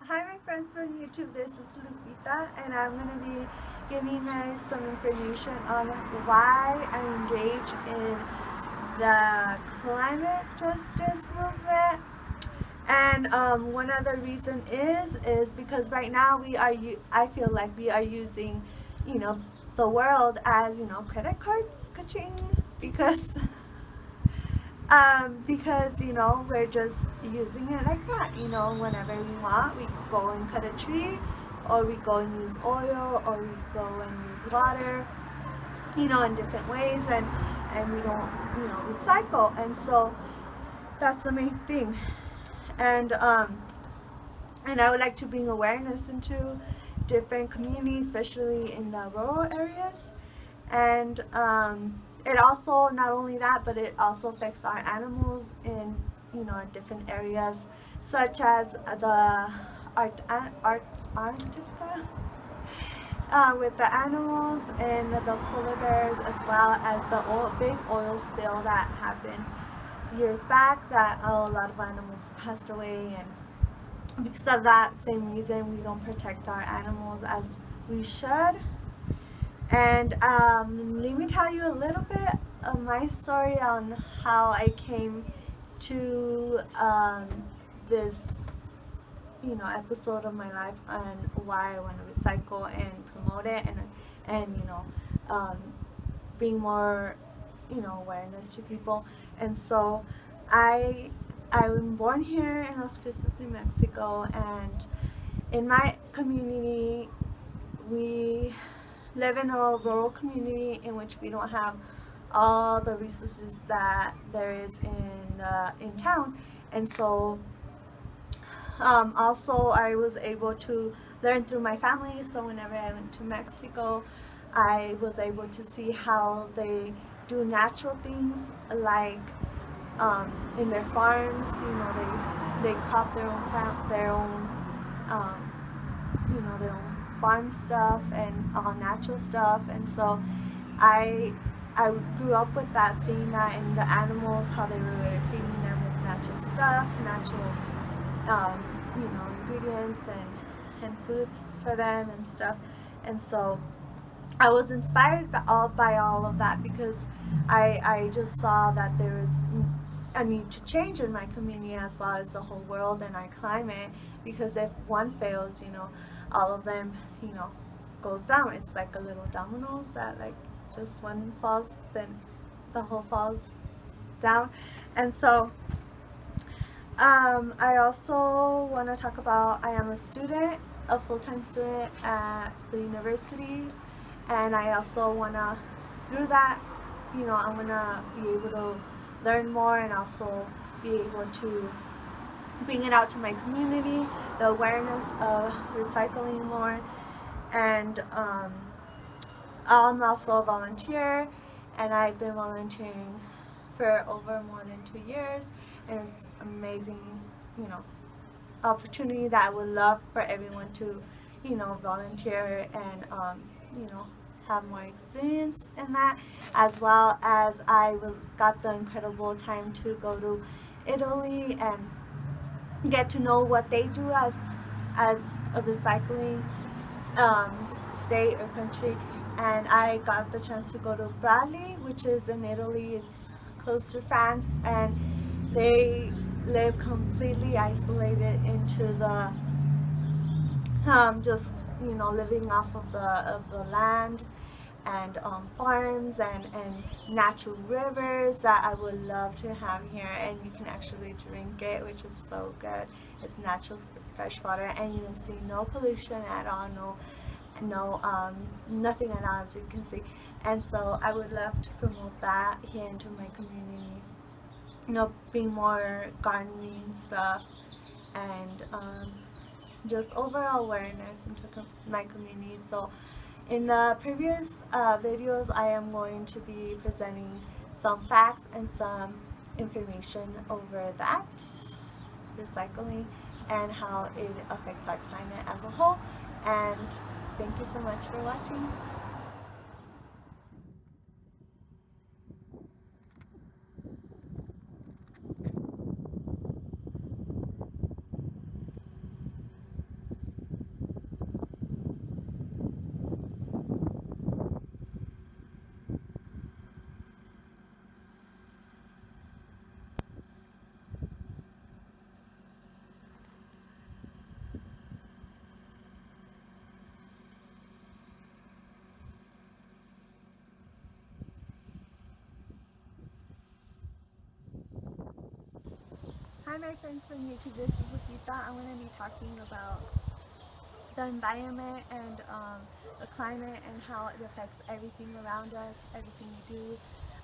Hi my friends from YouTube, this is Lupita and I'm going to be giving you guys some information on why I engage in the climate justice movement. And one other reason is because right now I feel like we are using, you know, the world as, credit cards, ka-ching, because we're just using it like that. Whenever we want, we go and cut a tree, or we go and use oil, or we go and use water, in different ways, and we don't, recycle. And so that's the main thing. And I would like to bring awareness into different communities, especially in the rural areas. And it also, not only that, but it also affects our animals in, different areas, such as the Antarctica, with the animals and the polar bears, as well as the big oil spill that happened years back, that a lot of animals passed away. And because of that same reason, we don't protect our animals as we should. And let me tell you a little bit of my story on how I came to this, episode of my life, and why I want to recycle and promote it, and um, bring more, awareness to people. And so, I I'm born here in Las Cruces, New Mexico, and in my community, we live in a rural community in which we don't have all the resources that there is in town. And so also I was able to learn through my family. So whenever I went to Mexico, I was able to see how they do natural things, like in their farms. They crop um, their own farm stuff and all natural stuff. And so I I grew up with that, seeing that in the animals, how they were feeding them with natural stuff, natural ingredients and foods for them and stuff. And so I was inspired by all of that, because I just saw that there was a need to change in my community as well as the whole world and our climate. Because if one fails, all of them, goes down. It's like a little dominoes that, like, just one falls, then the whole falls down. And so I also want to talk about, I am a student, a full-time student at the university, and I also want to, through that, I want to be able to learn more, and also be able to bring it out to my community, the awareness of recycling more. And I'm also a volunteer, and I've been volunteering for over more than 2 years, and it's amazing, you know, opportunity that I would love for everyone to, volunteer and, have more experience in that, as well as got the incredible time to go to Italy and get to know what they do as a recycling state or country. And I got the chance to go to Bali, which is in Italy. It's close to France, and they live completely isolated into the just living off of the land, and farms, and natural rivers that I would love to have here. And you can actually drink it, which is so good. It's natural fresh water, and you don't see no pollution at all, nothing at all, as you can see. And so I would love to promote that here into my community. Bring more gardening stuff, and just overall awareness into my community. So in the previous videos, I am going to be presenting some facts and some information over that, recycling, and how it affects our climate as a whole. And thank you so much for watching. Hi my friends from YouTube, this is Lupita. I'm going to be talking about the environment and the climate and how it affects everything around us, everything we do.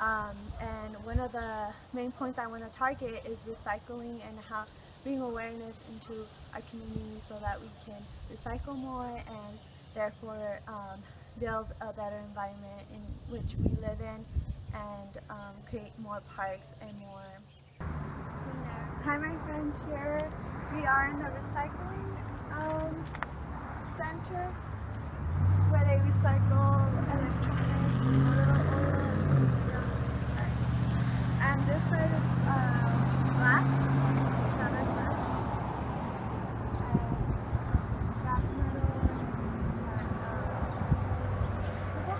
And one of the main points I want to target is recycling and how bring awareness into our community so that we can recycle more and therefore build a better environment in which we live in and create more parks and more cleaner. Hi my friends, here we are in the recycling center where they recycle electronics, oil as you can see on this side. And this side is glass, shattered glass, and scrap metal, and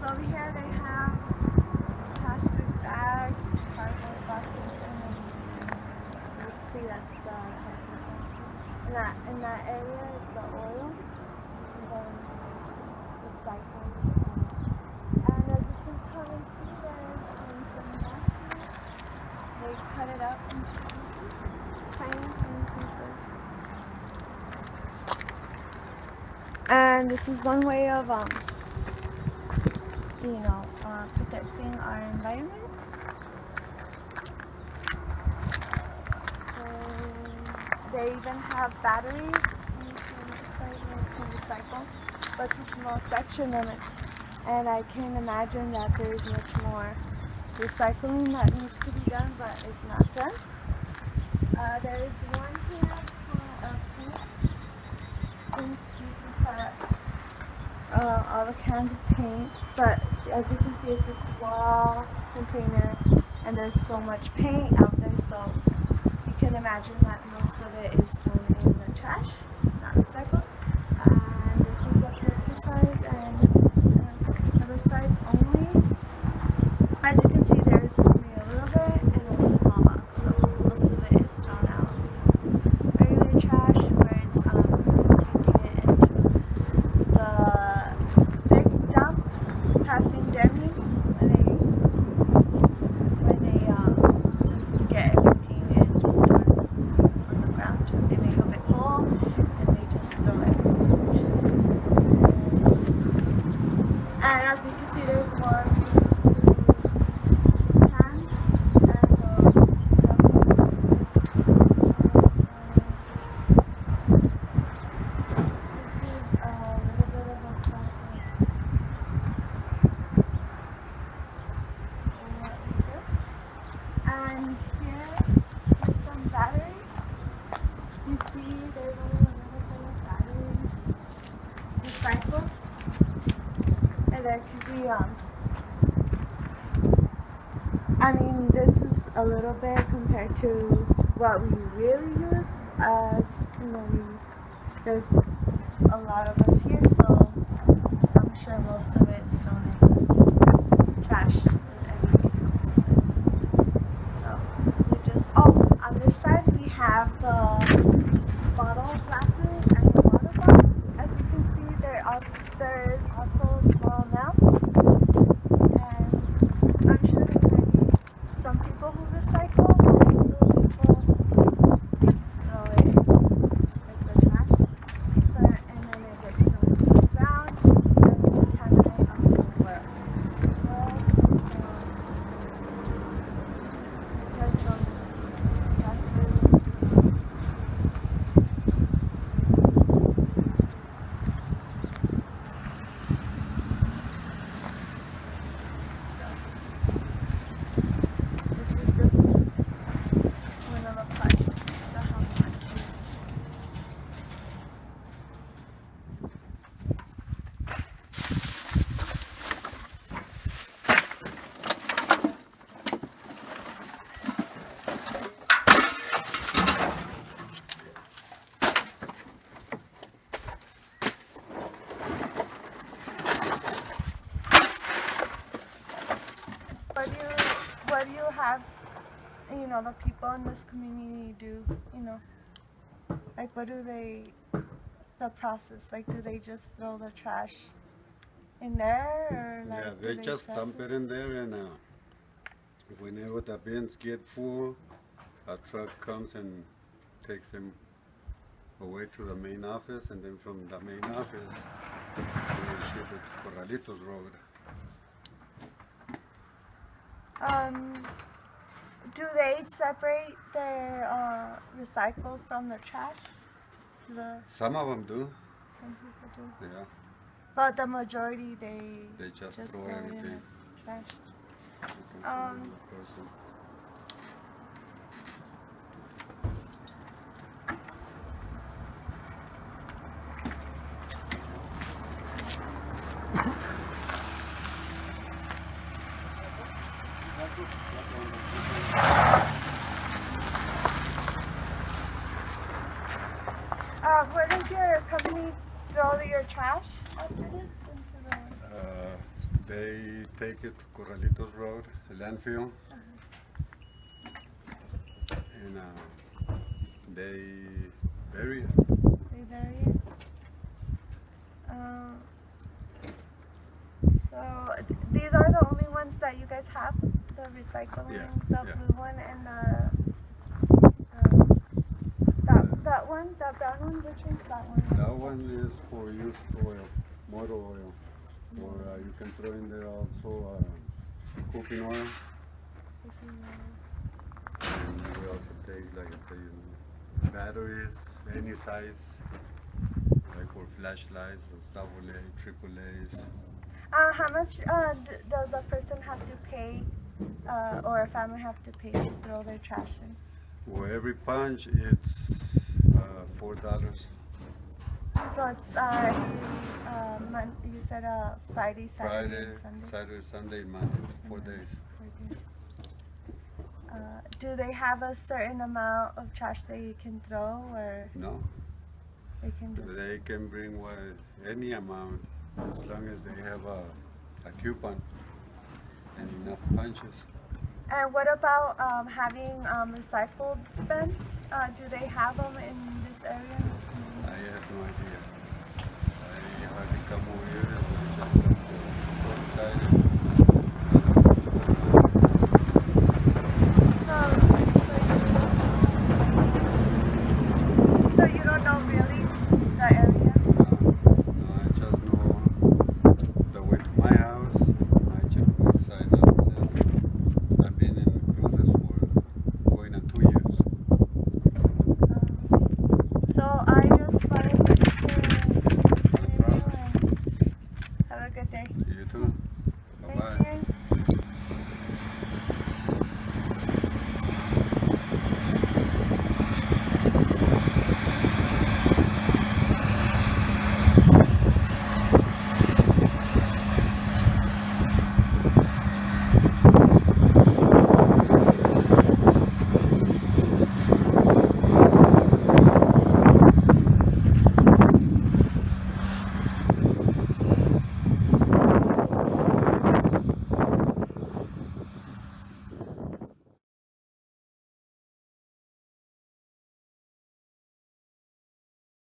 so over here they have plastic bags, cardboard boxes, and then you can see that's the plastic boxes. In that area is the oil. Recycling. And as you can come and see, there's some baskets. They cut it up into tiny pieces. And this is one way of, protecting our environment. And they even have batteries. Recycle, but it's a small section of it, and I can imagine that there's much more recycling that needs to be done, but it's not done. There is one here of paint, and you can put all the cans of paints, but as you can see it's a small container and there's so much paint out there, so you can imagine that most of it is thrown in the trash, not recycled. This one's a pesticide and herbicides only. As you can see, there is only a little bit in a small box, so most of it is thrown out. Regular trash where it's taking it into the big dump, passing demi, where they just get everything and just throw it on the ground. They make a big hole and they just throw it. And as you can see, there's more cans and this is a little bit of a plastic. And here is some batteries. You see there's only a little bit of batteries recycled. And there could be, this is a little bit compared to what we really use, as, there's a lot of us here, so I'm sure most of it's thrown in trash with everything else. So, on this side we have the bottle glasses and the water bottle. As you can see, there is also a small amount, and I'm sure there might be some people who recycle, but still people throw it like the trash, and then it gets thrown into the ground and contaminate our whole world. There's some glasses. What do you have, the people in this community do, like what do they, the process, like do they just throw the trash in there, or like Yeah, they just dump it in there, and whenever the bins get full, a truck comes and takes them away to the main office, and then from the main office we ship it to Corralitos Road. Do they separate their recycle from the trash? Some of them do, Some people do. yeah. But the majority, They just throw throw it in everything. the trash. You can see the person. Where does your company throw your trash after this? Into They take it to Corralitos Road, a landfill, and they bury it. They bury it. So these are the only ones that you guys have? The recycling, Yeah, the yeah. blue one, and the that one, the brown one. Which one's that one? That one is for used oil, motor oil, or you can throw in there also cooking oil. And we also take, like I say, batteries, any size, like for flashlights, AA, AAAs. How much does a person have to pay, or a family have to pay to throw their trash in? For every punch, it's $4. So it's you said Friday, Saturday, Friday, and Sunday. Saturday, Sunday, Monday, 4 days. 4 days. Do they have a certain amount of trash that you can throw, or No, they can just? they can bring any amount as long as they have a coupon and enough punches. And what about having recycled bins? Do they have them in this area? I have no idea. I hardly come over here. We just come to one side and